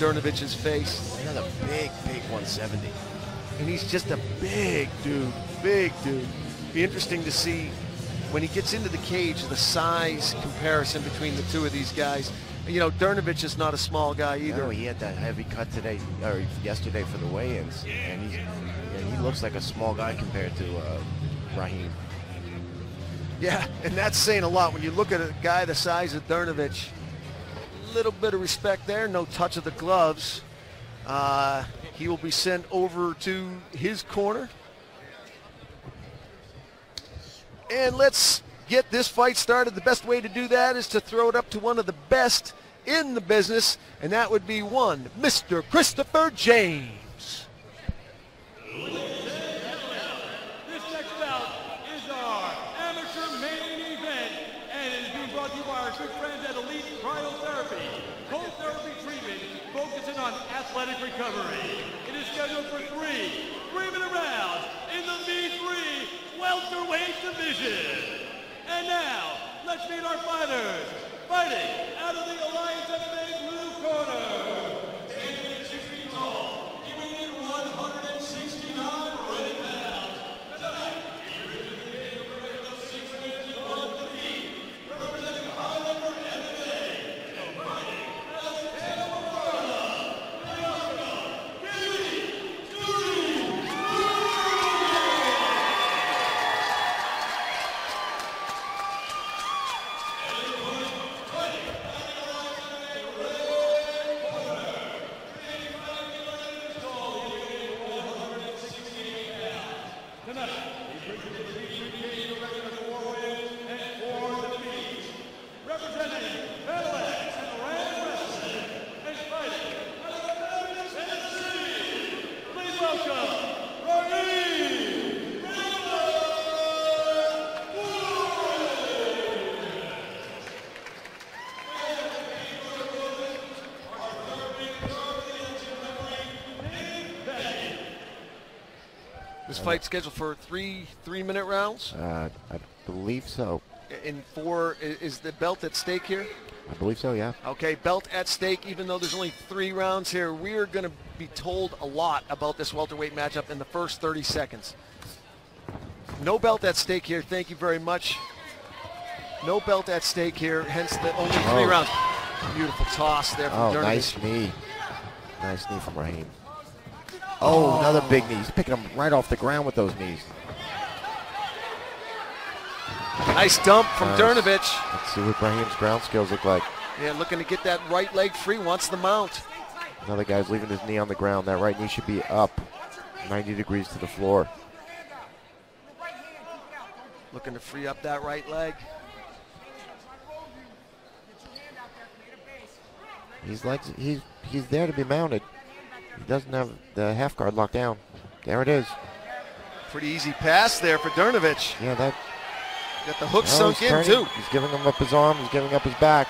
Durnovich's face. Another big 170. And he's just a big dude, big dude. Be interesting to see when he gets into the cage, the size comparison between the two of these guys. You know, Durnovich is not a small guy either. No, he had that heavy cut today, or yesterday for the weigh-ins, and he looks like a small guy compared to Raheem. Yeah, and that's saying a lot when you look at a guy the size of Durnovich. A little bit of respect there, no touch of the gloves. He will be sent over to his corner. And let's get this fight started. The best way to do that is to throw it up to one of the best in the business, and that would be one Mr. Christopher James. This next bout is our amateur main event, and it is being brought to you by our good friends at Elite Cryotherapy. Cold therapy treatment focusing on athletic recovery. It is scheduled for 3-minute rounds in the V3 welterweight division. And now, let's meet our fighters. Fighting out of the Alliance MMA blue corner. 10 feet tall, weighing in 169 red pounds. Tonight, representing Highlander MMA. And fighting out of Tampa, This fight scheduled for three-minute rounds. I believe so. And 4 is the belt at stake here? I believe so, yeah. Okay, belt at stake, even though there's only 3 rounds here. We're going to be told a lot about this welterweight matchup in the first 30 seconds. No belt at stake here, thank you very much. No belt at stake here, hence the only 3 rounds. Beautiful toss there from Durnovic. Nice knee. Nice knee from Raheem. Oh, another big knee. He's picking him right off the ground with those knees. Nice dump from Durnovic. Let's see what Raheem's ground skills look like. Yeah, looking to get that right leg free, wants the mount. Another guy's leaving his knee on the ground. That right knee should be up 90 degrees to the floor. Looking to free up that right leg. He's there to be mounted. He doesn't have the half guard locked down. There it is. Pretty easy pass there for Durnovic. Yeah, that. Got the hook sunk in too. He's giving him up his arm. He's giving up his back.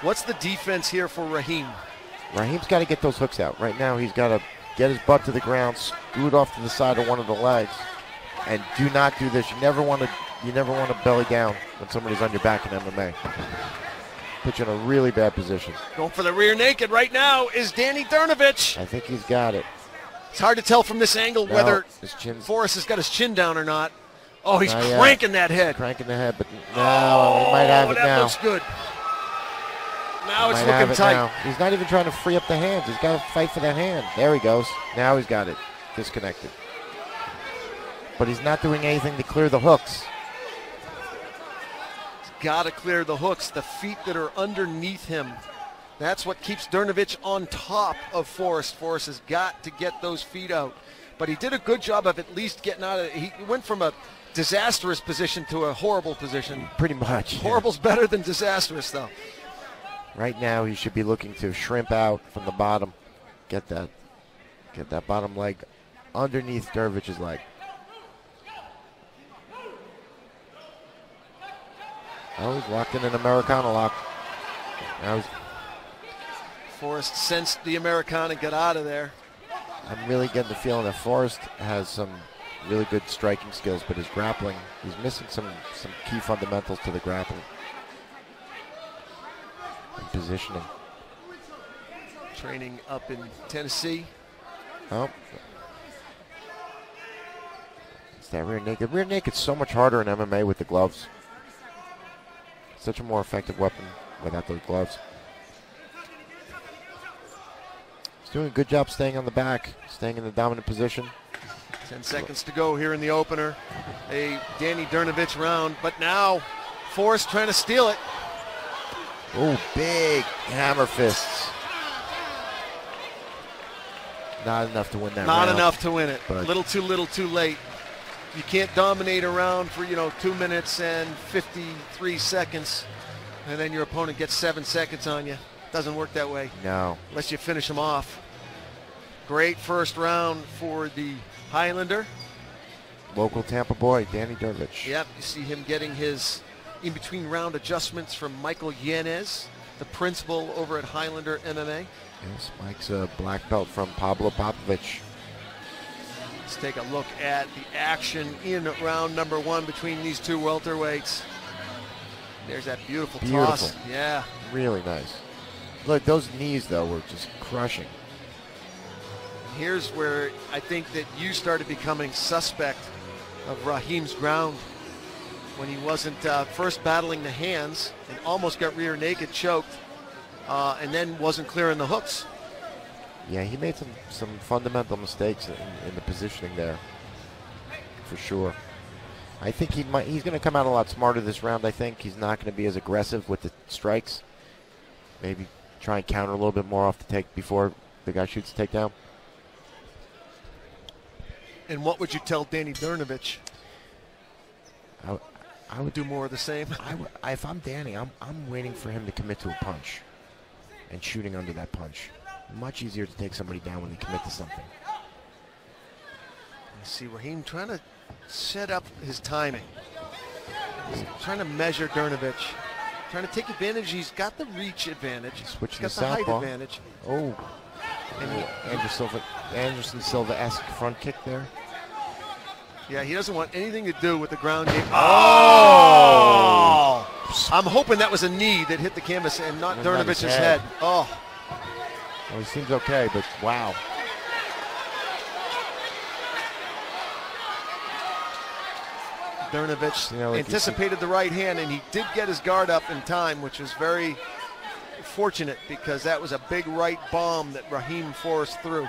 What's the defense here for Raheem? Raheem's got to get those hooks out. Right now, he's got to get his butt to the ground, scoot off to the side of one of the legs, and do not do this. You never want to belly down when somebody's on your back in MMA. Put you in a really bad position. Going for the rear naked right now is Danny Durnovic. I think he's got it. It's hard to tell from this angle whether Forrest has got his chin down or not. Oh, he's cranking that head. Cranking the head, but no, he might have it now. That looks good. Now it's looking tight. Now. He's not even trying to free up the hands. He's got to fight for that hand. There he goes. Now he's got it. Disconnected. But he's not doing anything to clear the hooks. He's got to clear the hooks, the feet that are underneath him. That's what keeps Durnovic on top of Forrest. Forrest has got to get those feet out. But he did a good job of at least getting out of it. He went from a disastrous position to a horrible position. Pretty much. Horrible's better than disastrous, though. Right now, he should be looking to shrimp out from the bottom. Get that bottom leg underneath Durnovic's leg. Oh, he's locked in an Americana lock. Now Forrest sensed the Americana, got out of there. I'm really getting the feeling that Forrest has some really good striking skills, but his grappling, he's missing some key fundamentals to the grappling and positioning. training up in Tennessee. Oh. It's that rear naked. Rear naked's so much harder in MMA with the gloves. Such a more effective weapon without those gloves. He's doing a good job staying on the back, staying in the dominant position. 10 seconds to go here in the opener. A Danny Dernovich round, but now Forrest trying to steal it. Oh, big hammer fists. Not enough to win that round. Not enough to win it. But Little too late. You can't dominate a round for, 2 minutes and 53 seconds, and then your opponent gets 7 seconds on you. Doesn't work that way. No. Unless you finish them off. Great first round for the Highlander. Local Tampa boy, Danny Dernovich. Yep, you see him getting his in-between round adjustments from Michael Yanez, the principal over at Highlander MMA. Yes, Mike's a black belt from Pablo Popovich. Let's take a look at the action in round number 1 between these two welterweights. There's that beautiful toss. Yeah. Really nice. Look, those knees, though, were just crushing. Here's where I think that you started becoming suspect of Raheem's ground when he wasn't first battling the hands and almost got rear naked choked and then wasn't clearing the hooks. Yeah, he made some fundamental mistakes in the positioning there, for sure. I think he's going to come out a lot smarter this round. I think he's not going to be as aggressive with the strikes. Maybe try and counter a little bit more off the take before the guy shoots the takedown. And what would you tell Danny Dernovich? I would do more of the same. If I'm Danny, I'm waiting for him to commit to a punch and shooting under that punch. Much easier to take somebody down when they commit to something. You see Raheem trying to set up his timing. He's trying to measure Dernovich. Trying to take advantage. He's got the reach advantage. He's got the height advantage. Oh. And Anderson Silva-esque front kick there. Yeah, he doesn't want anything to do with the ground game. Oh! I'm hoping that was a knee that hit the canvas and not Dernovich's head. Oh. Well, he seems okay, but wow. Dernovich anticipated the right hand, and he did get his guard up in time, which was very fortunate because that was a big right bomb that Raheem Forrest threw.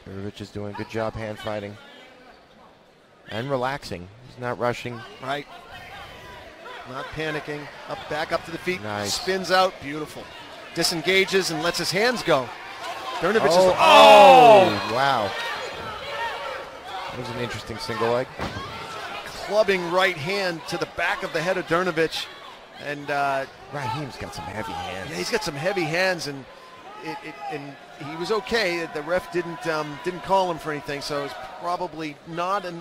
Dernovich is doing a good job hand fighting and relaxing. He's not rushing. Right. Not panicking. Back up to the feet. Nice. Spins out. Beautiful. Disengages and lets his hands go. Dernovich is... Wow. That was an interesting single leg. Clubbing right hand to the back of the head of Dernovich. And Raheem's got some heavy hands. Yeah, he's got some heavy hands, and he was okay. The ref didn't call him for anything, so it's probably not as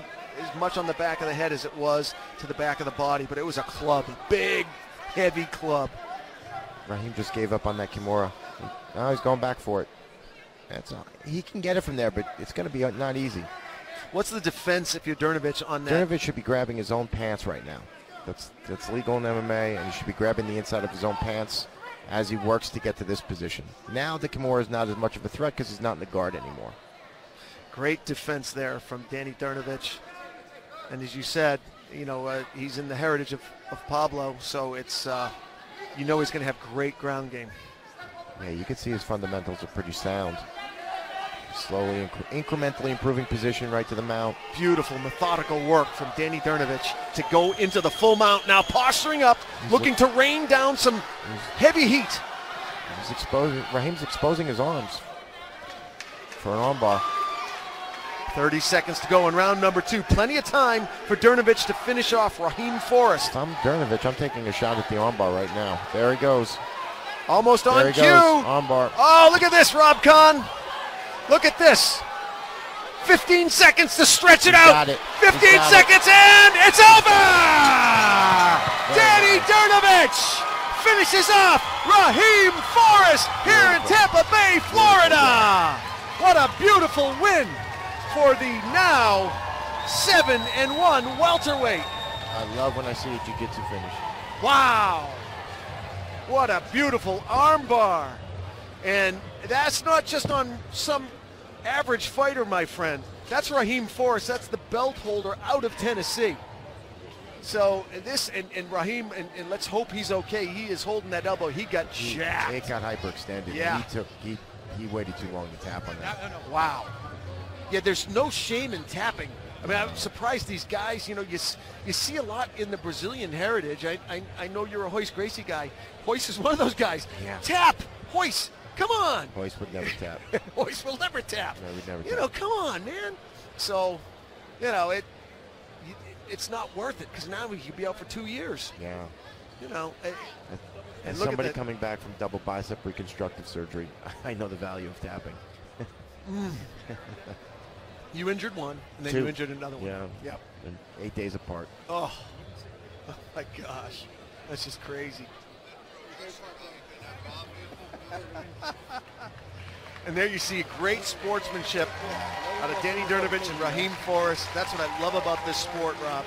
much on the back of the head as it was to the back of the body. But it was a club, big, heavy club. Raheem just gave up on that Kimura. Now he's going back for it. He can get it from there, but it's going to be not easy. What's the defense if you're Dernovich on that? Dernovich should be grabbing his own pants right now. That's legal in MMA, and he should be grabbing the inside of his own pants as he works to get to this position. Now the Kimura is not as much of a threat because he's not in the guard anymore. Great defense there from Danny Dernovich. And as you said, he's in the heritage of Pablo, so it's, he's going to have great ground game. Yeah, you can see his fundamentals are pretty sound. Slowly, incrementally improving position right to the mount. Beautiful, methodical work from Danny Dernovich to go into the full mount. Now posturing up, looking to rain down some heavy heat. Raheem's exposing his arms for an armbar. 30 seconds to go in round number 2. Plenty of time for Dernovich to finish off Raheem Forrest. If I'm Dernovich, I'm taking a shot at the armbar right now. There he goes. Almost on cue. Armbar. Oh, look at this, Rob Kahn. Look at this. 15 seconds to stretch it out. 15 seconds and it's over! Danny Dernovich finishes off Raheem Forrest here in Tampa Bay, Florida. What a beautiful win for the now 7-1 welterweight. I love when I see a jiu-jitsu finish. Wow. What a beautiful armbar. And that's not just on some average fighter, my friend. That's Raheem Forrest. That's the belt holder out of Tennessee. So this, and Raheem, and let's hope he's okay. He is holding that elbow. He got jacked. It got hyperextended. Yeah. He waited too long to tap on that. Wow. Yeah, there's no shame in tapping. I mean, I'm surprised these guys, you see a lot in the Brazilian heritage. I know you're a Royce Gracie guy. Royce is one of those guys. Yeah. Tap! Royce, come on! Royce would never tap. Royce will never tap. No, he'd never tap. Come on, man. So, it's not worth it because now we could be out for 2 years. Yeah. And As look somebody at coming back from double bicep reconstructive surgery, I know the value of tapping. You injured one, and then 2. you injured another one. Yeah. Yep. And 8 days apart. Oh my gosh. That's just crazy. And there you see great sportsmanship out of Danny Dernovich and Raheem Forrest. That's what I love about this sport, Rob.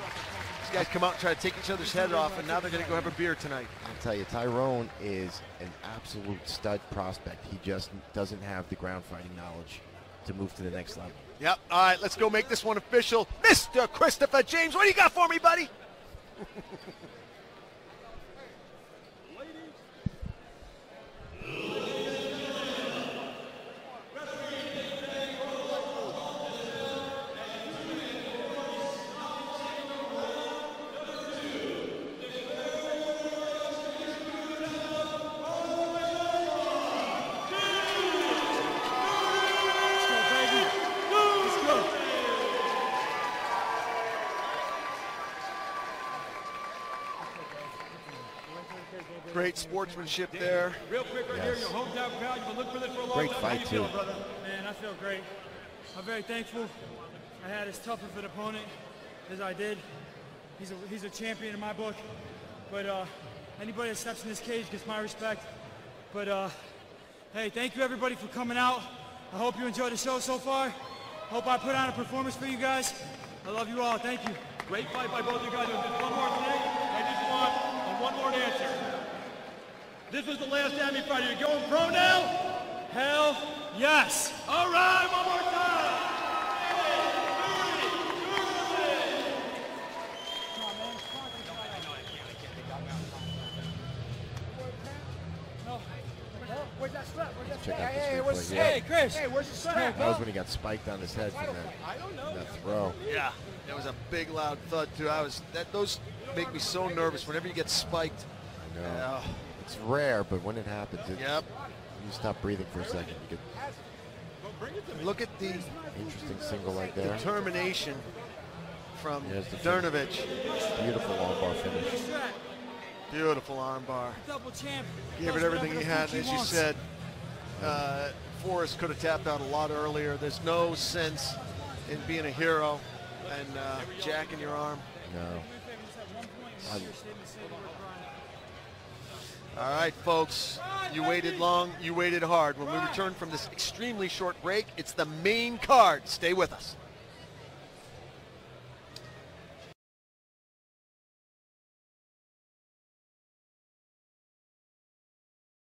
These guys come out and try to take each other's head off, and now they're going to go have a beer tonight. I'll tell you, Tyrone is an absolute stud prospect. He just doesn't have the ground fighting knowledge to move to the next level. Yep. All right, let's go make this one official. Mr. Christopher James, what do you got for me, buddy? Great sportsmanship there. Real quick right here, your hometown crowd. You've been looking for this for a long Great time. fight, How you feeling, too. brother? Man, I feel great. I'm very thankful I had as tough of an opponent as I did. He's a champion in my book. But anybody that steps in this cage gets my respect. But hey, thank you everybody for coming out. I hope you enjoyed the show so far. Hope I put on a performance for you guys. I love you all. Thank you. Great fight by both of you guys. Just one more thing. I just want one more answer. This was the last time you fight. Are you going pro now? Hell yes. All right, one more time. Where's that strap? Where's that Check strap? out this Hey, replay. what's Yeah. Hey, Chris. Hey, where's the strap? That was when he got spiked on his head from that throw. Yeah, that was a big loud thud too. Those make me so nervous whenever you get spiked. I know. It's rare, but when it happens, Yep. you stop breathing for a second. You get Look at the interesting single leg there. determination from There's the Dernovich. Beautiful armbar finish. Beautiful armbar. Double champ. Gave it everything he had. As you said, Forrest could have tapped out a lot earlier. There's no sense in being a hero and jacking your arm. No. All right, folks, you waited long, you waited hard. When we return from this extremely short break, it's the main card. Stay with us.